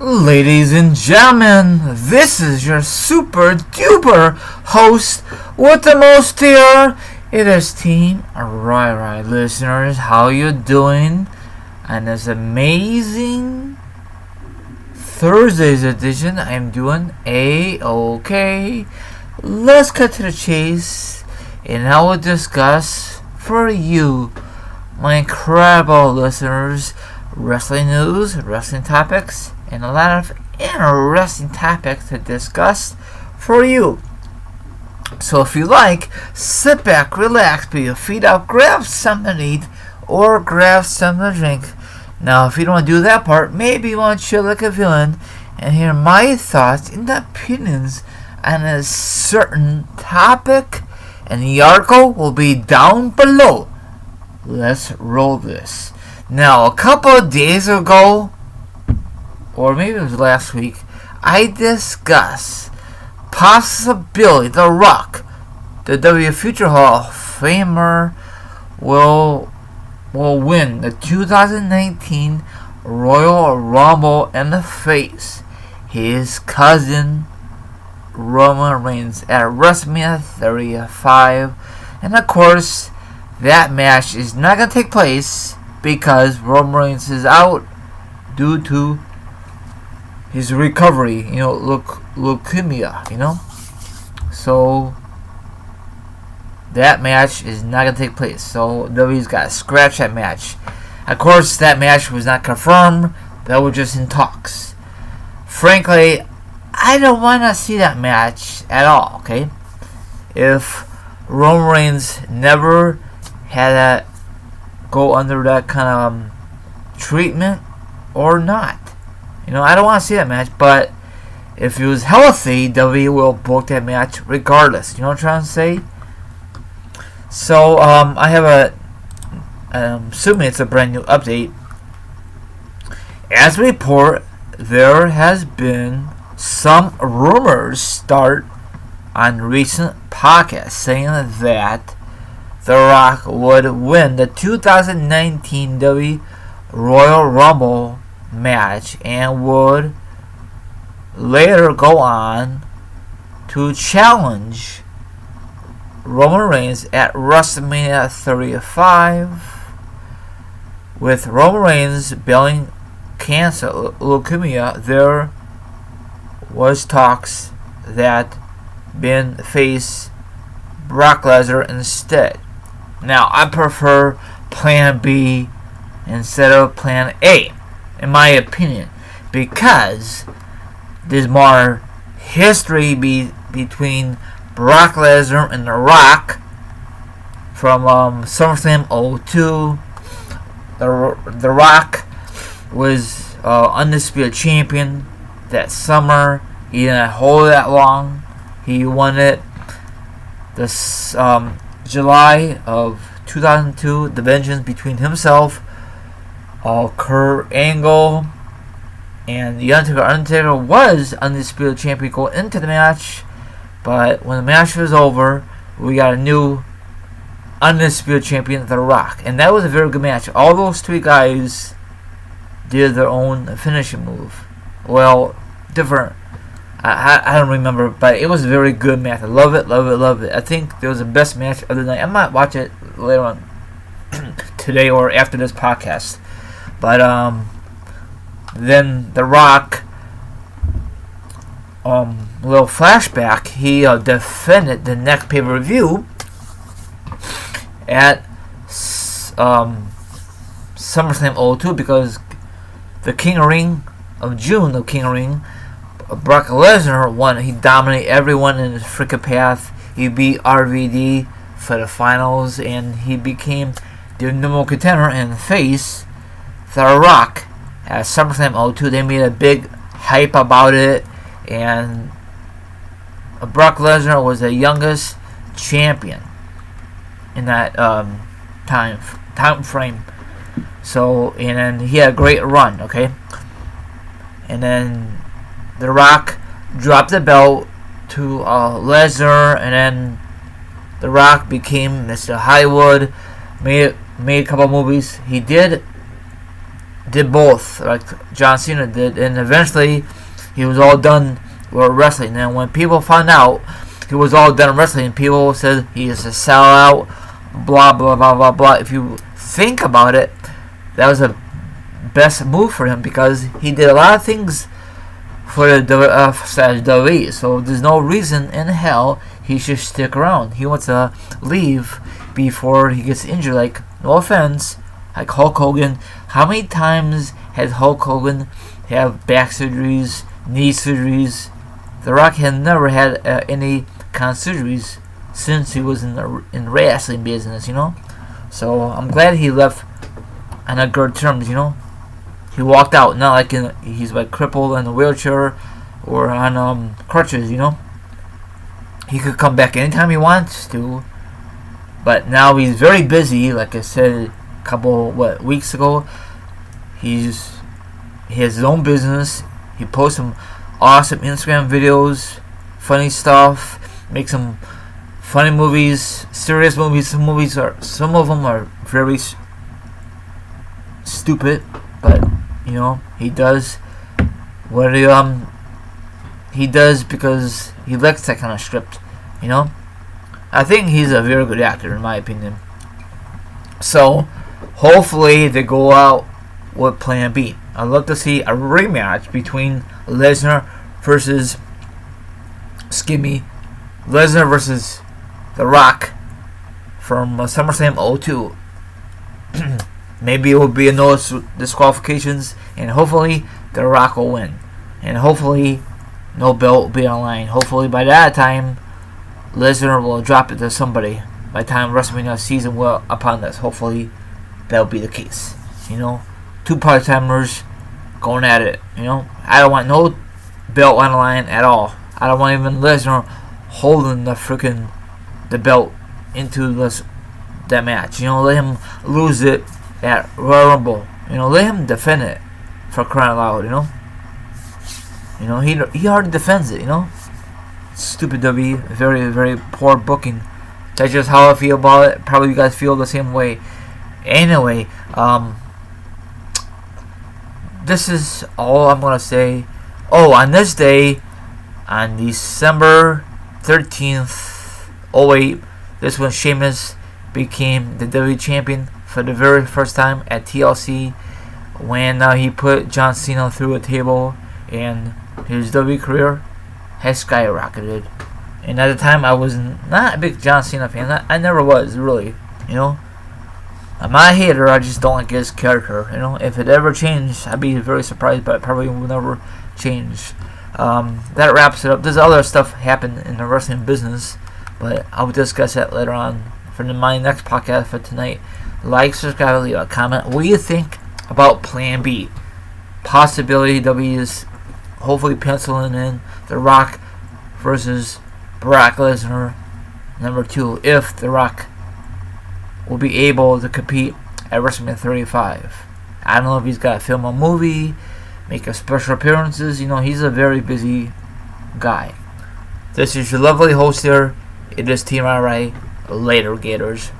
Ladies and gentlemen, this is your super duper host with the most here. It is Team Right listeners. How you doing? On this amazing Thursday's edition, I'm doing A-OK. Let's cut to the chase, and I will discuss for you, my incredible listeners, wrestling news, wrestling topics, and a lot of interesting topics to discuss for you. So if you like, sit back, relax, put your feet up, grab something to eat, or grab something to drink. Now, if you don't want to do that part, maybe you want to chill like a villain and hear my thoughts and opinions on a certain topic, and the article will be down below. Let's roll this. Now, a couple of days ago, or maybe it was last week, I discussed possibility The Rock, the WWE Future Hall of Famer, will win the 2019 Royal Rumble and face his cousin Roman Reigns at WrestleMania 35. And of course, that match is not going to take place because Roman Reigns is out due to his recovery, leukemia, So, that match is not going to take place. So, WWE's got to scratch that match. Of course, that match was not confirmed. That was just in talks. Frankly, I don't want to see that match at all, okay? If Roman Reigns never had to go under that kind of treatment or not. I don't want to see that match, but if he was healthy, WWE will book that match regardless. You know what I'm trying to say? So, I have assuming it's a brand new update. As a report, there has been some rumors start on recent podcasts saying that The Rock would win the 2019 WWE Royal Rumble match and would later go on to challenge Roman Reigns at WrestleMania 35, with Roman Reigns battling cancer, leukemia. There was talks that Ben face Brock Lesnar instead. Now, I prefer Plan B instead of Plan A, in my opinion, because there's more history between Brock Lesnar and The Rock from SummerSlam 02. The Rock was undisputed champion that summer. He didn't hold it that long. He won it this July of 2002. The vengeance between himself, Kurt Angle, and the Undertaker. Undertaker was undisputed champion going into the match, but when the match was over, we got a new undisputed champion, The Rock, and that was a very good match. All those three guys did their own finishing move. Well, different. I don't remember, but it was a very good match. I love it. I think it was the best match of the night. I might watch it later on today or after this podcast. But then The Rock, little flashback, he defended the next pay-per-view at SummerSlam 02 because the King of Ring of June, the King of Ring, Brock Lesnar won. He dominated everyone in his freaking path. He beat RVD for the finals, and he became the number one contender and face The Rock at SummerSlam 02. They made a big hype about it, and Brock Lesnar was the youngest champion in that time frame. So, and then he had a great run, okay? And then The Rock dropped the belt to Lesnar, and then The Rock became Mr. Hollywood, made a couple movies. He did did both, like John Cena did, and eventually he was all done with wrestling. And when people found out he was all done wrestling, people said he is a sellout, blah blah blah blah blah. If you think about it, that was a best move for him because he did a lot of things for the WWE. So there's no reason in hell he should stick around. He wants to leave before he gets injured. Like, no offense, like Hulk Hogan. How many times has Hulk Hogan have back surgeries, knee surgeries? The Rock had never had any kind of surgeries since he was in the wrestling business, you know. So I'm glad he left on a good terms, you know. He walked out, not like he's like crippled in a wheelchair or on crutches, you know. He could come back anytime he wants to, but now he's very busy. Like I said a couple weeks ago, he has his own business. He posts some awesome Instagram videos, funny stuff, makes some funny movies, serious movies. Some of them are very stupid, but you know, he does what he does because he likes that kind of script, you know. I think he's a very good actor in my opinion. So hopefully they go out with Plan B. I'd love to see a rematch between Lesnar versus Lesnar versus The Rock from SummerSlam 02. Maybe it will be a no disqualifications, and hopefully The Rock will win. And hopefully no belt will be online. Hopefully by that time Lesnar will drop it to somebody by the time WrestleMania season will upon us. Hopefully that'll be the case. You know, two part-timers going at it. You know, I don't want no belt on the line at all. I don't want even Lesnar holding the belt into that match. You know, let him lose it at Royal Rumble. You know, let him defend it, for crying out loud. You know, he already defends it. You know, stupid W, very very poor booking. That's just how I feel about it. Probably you guys feel the same way. Anyway, this is all I'm gonna say. Oh, on this day, on December 13th, 08, this when Sheamus became the WWE champion for the very first time at TLC, when he put John Cena through a table, and his WWE career has skyrocketed. And at the time, I was not a big John Cena fan. I never was, really. You know, I'm not a hater. I just don't like his character. You know, if it ever changed, I'd be very surprised, but it probably will never change. That wraps it up. There's other stuff happen in the wrestling business, but I'll discuss that later on for my next podcast for tonight. Like, subscribe, leave a comment. What do you think about Plan B? Possibility W is hopefully penciling in The Rock versus Brock Lesnar, number 2, if The Rock will be able to compete at WrestleMania 35. I don't know if he's got to film a movie, make a special appearances. You know, he's a very busy guy. This is your lovely host here. It is Team Ray. Later, Gators.